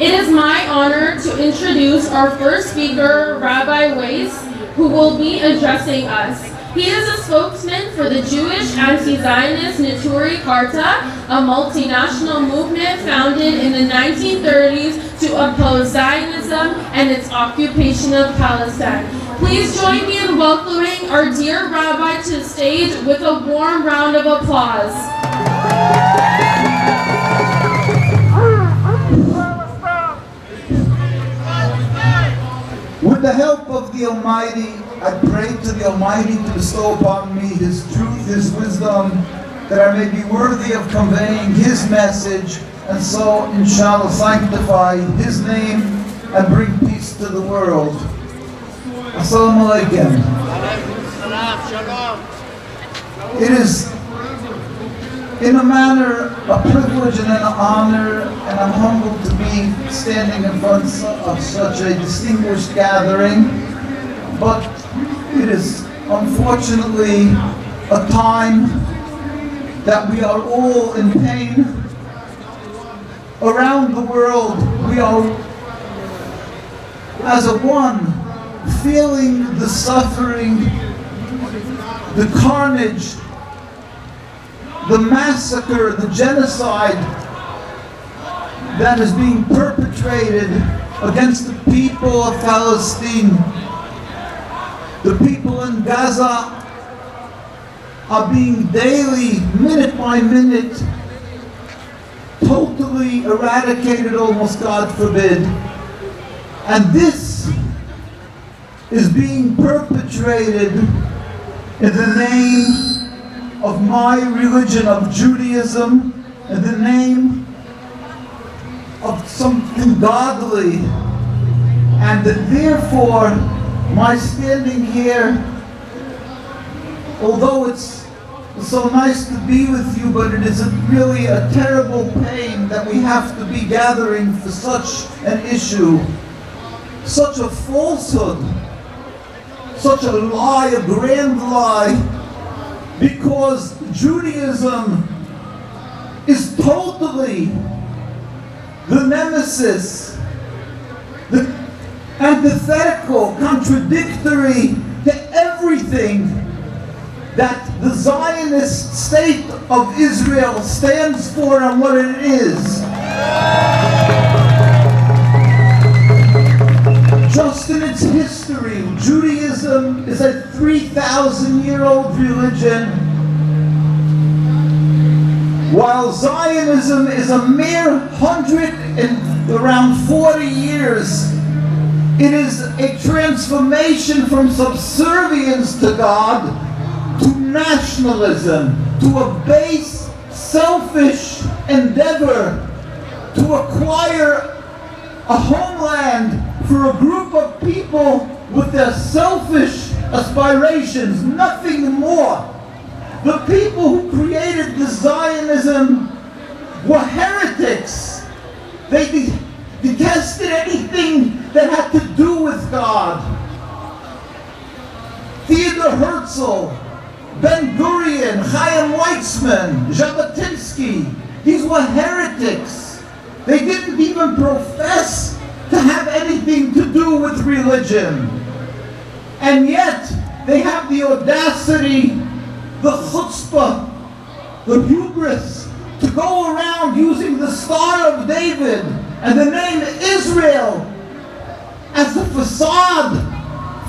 It is my honor to introduce our first speaker, Rabbi Weiss, who will be addressing us. He is a spokesman for the Jewish anti-Zionist Neturei Karta, a multinational movement founded in the 1930s to oppose Zionism and its occupation of Palestine. Please join me in welcoming our dear Rabbi to the stage with a warm round of applause. With the help of the Almighty, I pray to the Almighty to bestow upon me His truth, His wisdom, that I may be worthy of conveying His message, and so, inshallah, sanctify His name and bring peace to the world. Assalamu alaikum. It is, in a manner, a privilege and an honor, and I'm humbled to be standing in front of such a distinguished gathering, but it is unfortunately a time that we are all in pain. Around the world, we are, as a one, feeling the suffering, the carnage, the massacre, the genocide that is being perpetrated against the people of Palestine. The people in Gaza are being daily, minute by minute, totally eradicated, almost God forbid. And this is being perpetrated in the name of my religion, of Judaism, in the name of something godly. And that therefore, my standing here, although it's so nice to be with you, but it is really a terrible pain that we have to be gathering for such an issue, such a falsehood, such a lie, a grand lie, because Judaism is totally the nemesis, the antithetical, contradictory to everything that the Zionist state of Israel stands for and what it is. Just in its history, Judaism is a 3,000-year-old religion, while Zionism is a mere 100 and around 40 years. It is a transformation from subservience to God to nationalism, to a base, selfish endeavor to acquire a homeland for a group of people with their selfish aspirations, nothing more. The people who created the Zionism were heretics. They detested anything that had to do with God. Theodor Herzl, Ben-Gurion, Chaim Weizmann, Jabotinsky, these were heretics. They didn't even profess to have anything to do with religion. And yet, they have the audacity, the chutzpah, the hubris, to go around using the Star of David and the name Israel as a facade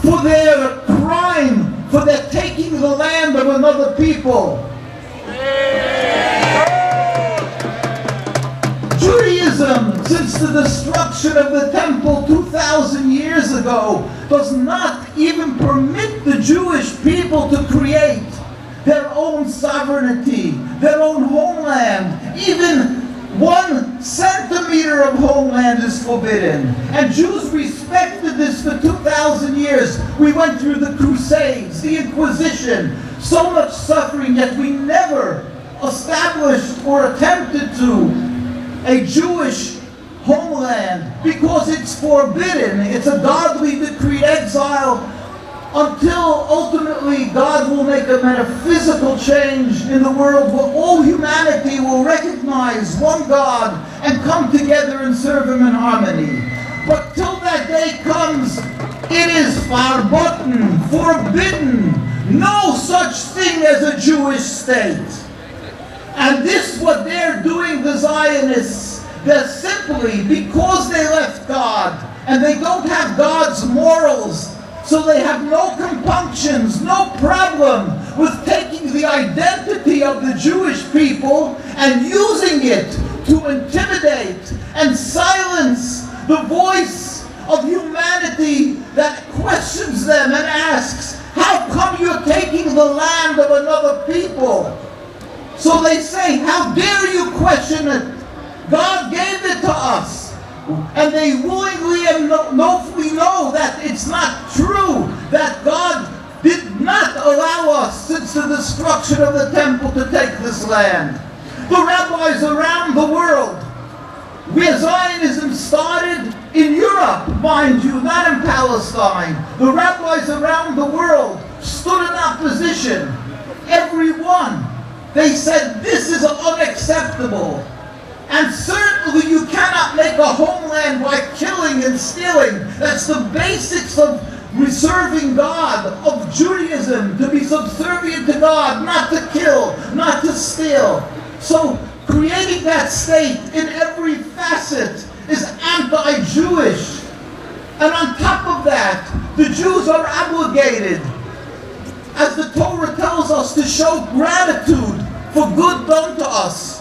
for their crime, for their taking the land of another people. Judaism, since the destruction of the temple 2,000 years ago, does not even permit the Jewish people to create their own sovereignty, their own homeland. Even 1 centimeter of homeland is forbidden. And Jews respected this for 2,000 years. We went through the Crusades, the Inquisition, so much suffering, yet we never established or attempted to a Jewish homeland because it's forbidden. It's a godly decreed exile until ultimately God will make a metaphysical change in the world where all humanity will recognize one God and come together and serve Him in harmony. But till that day comes, it is verboten, forbidden, no such thing as a Jewish state. And this what they're doing, the Zionists. They're simply, because they left God, and they don't have God's morals, so they have no compunctions, no problem with taking the identity of the Jewish people and using it to intimidate and silence the voice of humanity that questions them and asks, how come you're taking the land of another people? So they say, how dare you question it? God gave it to us. And they willingly and knowfully know that it's not true, that God did not allow us, since the destruction of the temple, to take this land. The rabbis around the world, where Zionism started in Europe, mind you, not in Palestine, the rabbis around the world stood in opposition. Everyone. They said, this is unacceptable. And certainly you cannot make a homeland by killing and stealing. That's the basics of serving God, of Judaism, to be subservient to God, not to kill, not to steal. So creating that state in every facet is anti-Jewish. And on top of that, the Jews are obligated, as the Torah tells us, to show gratitude for good done to us.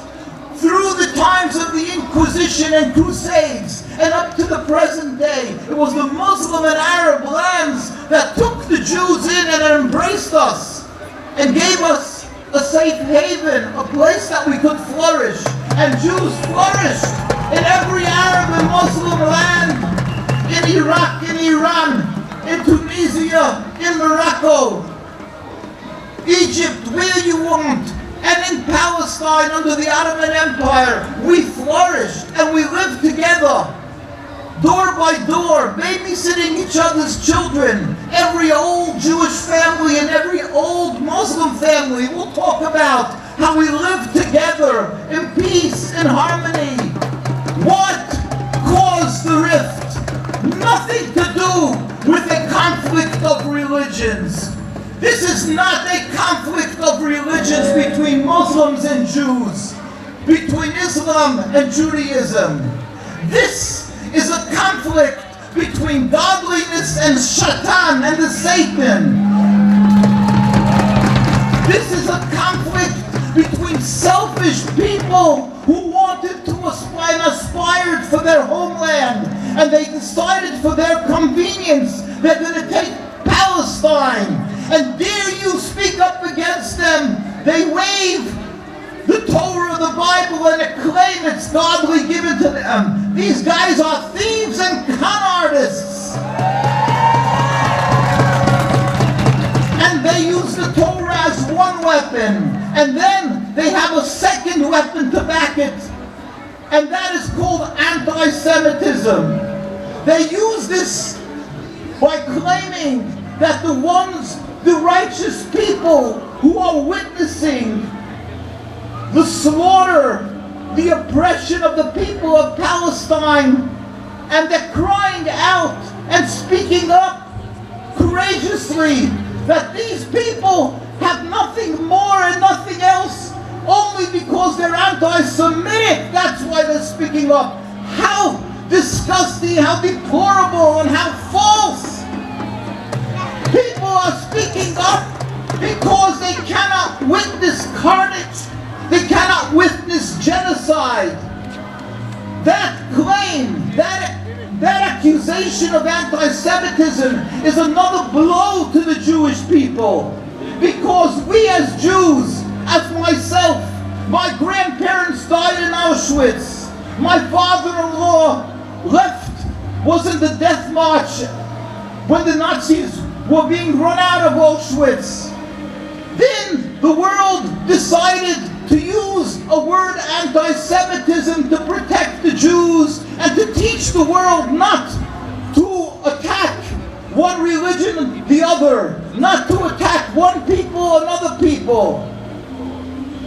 Through the times of the Inquisition and Crusades, and up to the present day, it was the Muslim and Arab lands that took the Jews in and embraced us, and gave us a safe haven, a place that we could flourish. And Jews flourished in every Arab and Muslim land, in Iraq, in Iran, in Tunisia, in Morocco, Egypt, where you want. And in Palestine, under the Ottoman Empire, we flourished and we lived together, door by door, babysitting each other's children. Every old Jewish family and every old Muslim family will talk about how we lived together in peace and harmony. What caused the rift? Nothing to do with a conflict of religions. This is not a conflict of religions between Muslims and Jews, between Islam and Judaism. This is a conflict between godliness and Shaitan and the Satan. This is a conflict between selfish people who wanted to aspired for their homeland, and they decided for their convenience they're going to take Palestine. And dare you speak up against them? They wave the Torah of the Bible and claim it's godly given to them. These guys are thieves and con artists. And they use the Torah as one weapon. And then they have a second weapon to back it. And that is called anti-Semitism. They use this by claiming that the righteous people who are witnessing the slaughter, the oppression of the people of Palestine, and they're crying out and speaking up courageously that these people have nothing more and nothing else, only because they're anti-Semitic. That's why they're speaking up. How disgusting, how deplorable, and how false. People are speaking up because they cannot witness carnage. They cannot witness genocide. That claim, that accusation of anti-Semitism is another blow to the Jewish people. Because we as Jews, as myself, my grandparents died in Auschwitz. My father-in-law was in the death march when the Nazis were being run out of Auschwitz. Then the world decided to use a word anti-Semitism to protect the Jews and to teach the world not to attack one religion and the other, not to attack one people or another people.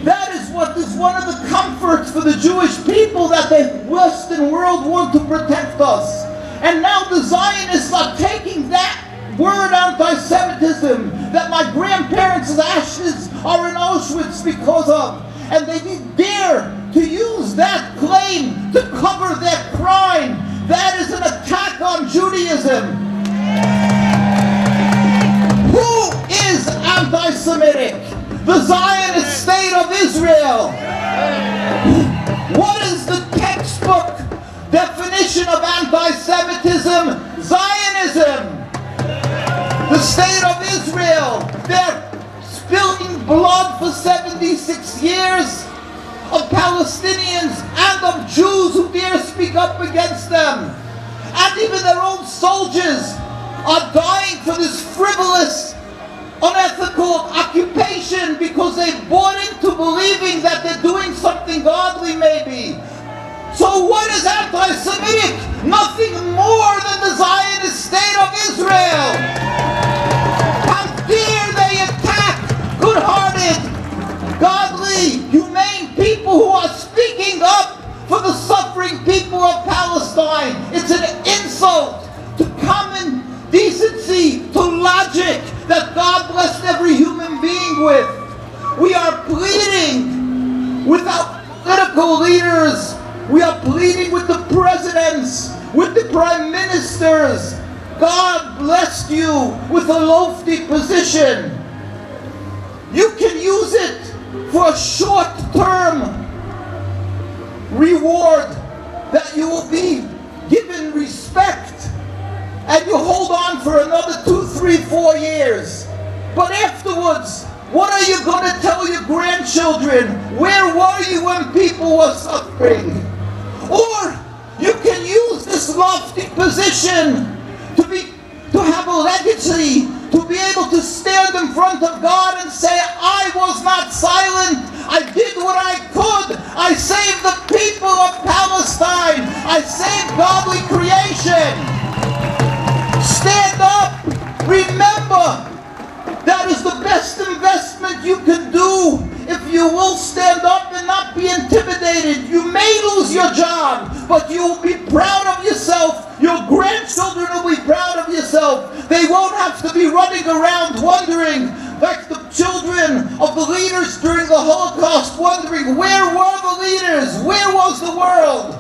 That is what is one of the comforts for the Jewish people, that the Western world want to protect us. And now the Zionists are taking that word anti-Semitism that my grandparents' ashes are in Auschwitz because of, and they dare to use that claim to cover their crime. That is an attack on Judaism. Who is anti-Semitic? The Zionist state of Israel. What is the textbook definition of anti-Semitism? Zionism. The state of Israel. They're spilling blood for 76 years of Palestinians and of Jews who dare speak up against them. And even their own soldiers are dying for this frivolous, unethical occupation because they bought into believing that they're doing something godly, maybe. So what is anti-Semitic? Nothing more than the Zionist state of Israel. How dare they attack good-hearted, godly, humane people who are speaking up for the suffering people of Palestine. It's an insult to common decency, to logic that God blessed every human being with. We are pleading with our political leaders. We are pleading with the presidents, with the prime ministers. God blessed you with a lofty position. You can use it for a short-term reward, that you will be given respect, and you hold on for another 2, 3, 4 years. But afterwards, what are you going to tell your grandchildren? Where were you when people were suffering? Or you can use this lofty position to have a legacy, to be able to stand in front of God and say, I was not silent. I did what I could. I saved the people of Palestine. I saved godly creation. Stand up. Remember, that is the best investment you can do. If you will stand up and not be intimidated, you may lose your job, but you will be proud of yourself. Your grandchildren will be proud of yourself. They won't have to be running around wondering, like the children of the leaders during the Holocaust, wondering, where were the leaders? Where was the world?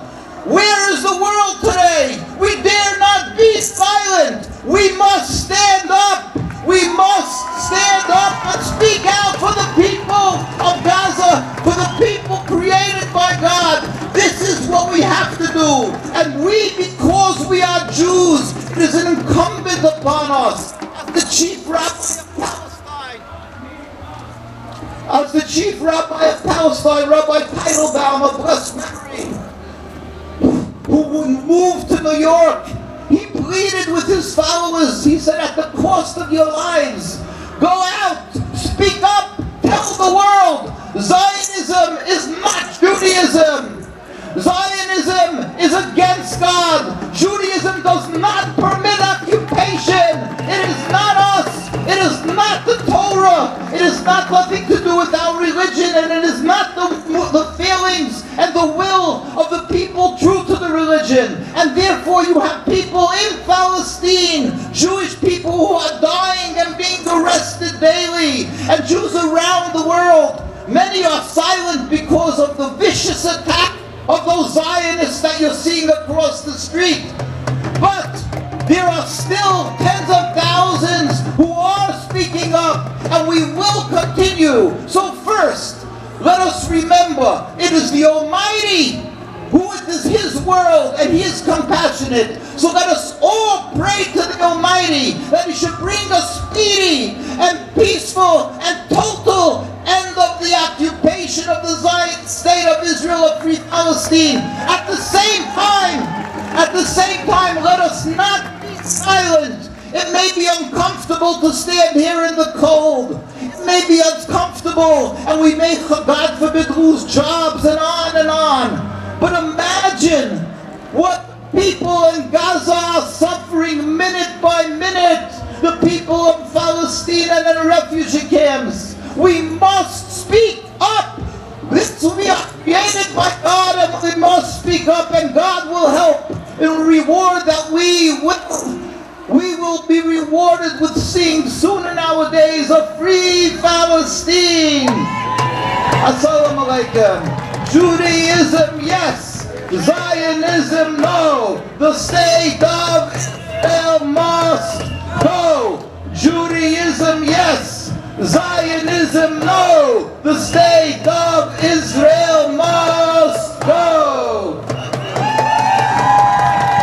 Where is the world today? We dare not be silent. We must stand up. We must stand up and speak out for the people of Gaza, for the people created by God. This is what we have to do. And we, because we are Jews, it is an incumbent upon us. The chief rabbi of Palestine, as the chief rabbi of Palestine, Rabbi Teitelbaum of blessed memory, who moved to New York, he pleaded with his followers. He said, at the cost of your lives, go out, speak up, tell the world, Zionism is not Judaism. Zionism is against God. Judaism does not permit occupation. It is not us. It is not the Torah. It is not nothing to do with our religion, and it is not the feelings and the will of the people true to the religion. And therefore you have people in Palestine, Jewish people who are dying and being arrested daily, and Jews around the world. Many are silent because of the vicious attack of those Zionists that you're seeing across the street. But there are still tens of thousands who are speaking up, and we will continue. So first, let us remember, it is the Almighty who is His world, and He is compassionate. So let us all pray to the Almighty that He should bring a speedy and peaceful and total end of the occupation of the Zionist state of Israel, of free Palestine. At the same time, let us not be silent. It may be uncomfortable to stand here in the cold. It may be uncomfortable, and we may, God forbid, lose jobs and on and on. But imagine what people in Gaza are suffering minute by minute. The people of Palestine and the refugee camps. We must speak up. Yes, we are created by God and we must speak up, and God will help and reward that we will be rewarded with seeing sooner nowadays a free Palestine. Assalamu alaikum. Judaism, yes. Zionism, no. The state of Israel must go. Judaism, yes. Zionism, no. The state of Israel